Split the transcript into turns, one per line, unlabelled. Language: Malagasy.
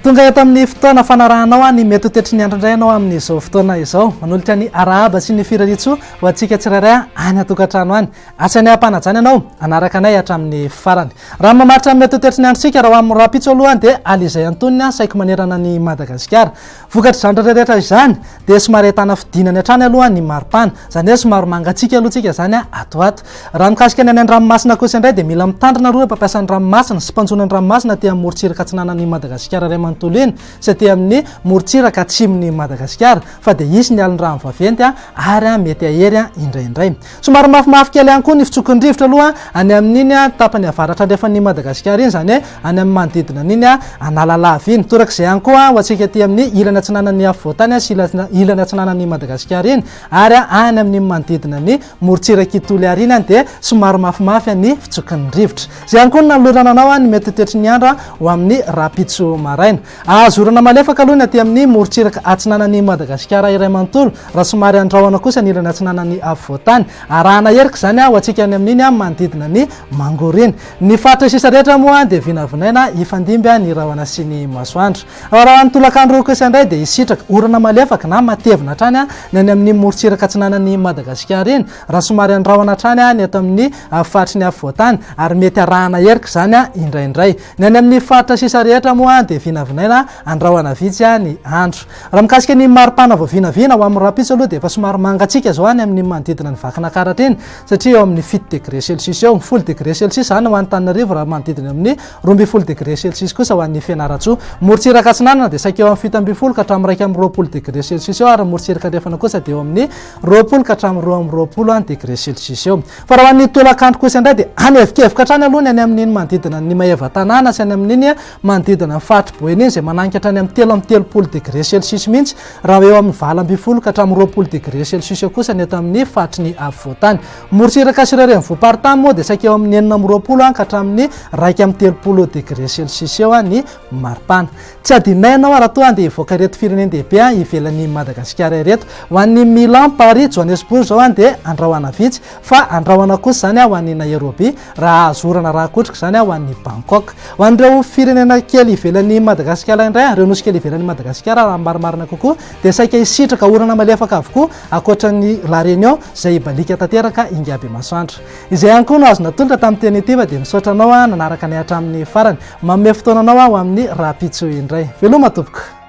tonga eto amin'ny fotoana fanarahanao a ny mety ho tetry ny andro indray anao amin'izao fotoana izao manolotra ny arahaba sy ny firaritso ho antsika tsirairay any atokantrano any atsany ampanajany anao anaraka anay hatramin'ny farany raha mamaritra mety ho tetry ny androntsika raha amin'ny rapitso alohany dia alizay antonina saiko manerana ny Madagasikara vokatra zandra rehetra izany dia somary ahitana fidinany hatrany aloha ny maripana zany hoe somary mangatsika alohantsika zany atoato raha mikasika ny any an-dranomasina kosa indray dia mila mitandrina roa mpampiasan'ny ranomasina sy mpanjonany ranomasina tia amin'ny morontsiraka atsinanan'ny Madagasikara ray manontolo iny satria amin'ny morontsiraka atsimon'ny Madagasikara fa dia isy ny alin-drano vaventy ary mety ahery indraindray somary mafimafy kely ihany koa ny fitsokon-drivotra aloha any amin'iny tapany avaratra andrefan'ny Madagasikara iny zany hoe any amin'ny manodidina an'iny analalava iny torak'izay ihany koa ho antsika ety amin'ny ilany atsinanan'ny afovoantany sy ilany atsinanan'ny Madagasikara iny ary any amin'ny manodidina ny morontsiraka itoly ary iny dia somary mafimafy ny fitsokon'ny-drivotra zay ihany koa nalorana anao ny mety tetry ny andro ho amin'ny rapitso maraina azorana malefaka aloha ny aty amin'ny morontsiraka atsinanan'ny Madagasikara iray manontolo raha somary andrahoana kosa ny ilany atsinanan'ny afovoantany arahana herika zany ho antsika any amin'iny manodidina ny mangoriny ny fatra sisa rehetra moa dia vinavinaina ifandimby ny rahona sy ny masoandro raha ny tolakandro kosa indray dia isitraka orana malefaka na matevina hatrany ny any amin'ny morontsiraka atsinanan'ny Madagasikara iny raha somary andrahoana hatrany ny eto amin'ny fatry ny afovoantany ary mety arahana herika zany indraindray ny any amin'ny fatra sisa rehetra moa dia vinavinaina andrahoana vitsy ny andro raha mikasika ny maripana voavinavina ho amin'ny rapitso aloha dia efa somary mangatsika zao any amin'ny manodidina ny vakina karatra iny satria eo amin'ny 7 degré celsius eo 10 degré celsius zany ho an-Antananarivo raha manodidina amin'ny 12 degré celsius kosa ho an'ny Fianarantsoa morontsiraka atsinanana dia saika eo amin'ny 7 ka hatramin'ny 20 degré celsius eo ary morontsiraka andrefana kosa dia eo amin'ny 20 ka hatramin'ny 20 degré celsius eo fa raha ho an'ny tolakandro kosa indray dia any evikevoka hatrany aloha ny any amin'iny manodidina ny maeva tanàna sy any amin'iny manodidina ny fatry-boeny iny zay mananika hatrany amin'ny 30 degré celsius mihitsy raha eo amin'ny 20 ka hatramin'ny 20 degré celsius eo kosa ny eto amin'ny fatry ny afovoantany morontsiraka sirareny voaparitany moa dia saika eo amin'ny 9 ka hatramin'ny 30 degré celsius eo ny maripana tsy adinay ianao raha toa dia ivoaka reto fireneny dehibe ivelan'ny Madagasikara ireto ho an'ny Milan, Paris, Johannesburg zao dia andrahoana vitsy fa andrahoana kosa zany ho an'ny Nairobi raha azorana raha kotrika zany ho an'ny Bangkok ho an'ireo firenena kely ivelan'ny Madagasikara indray ireo nosy kely ivelan'ny Madagasikara raha marimarina kokoa dia saika isitraka orana malefaka avokoa akoatran'ny La Réunion zay balika tanteraka ingaby masoandro izay ihany koa no azo natolotra tamin'ny teny ity dia misaotra anao nanaraka ny hatramin'ny farany manome fotoananao ho amin'ny rapitso indray veloma tompoko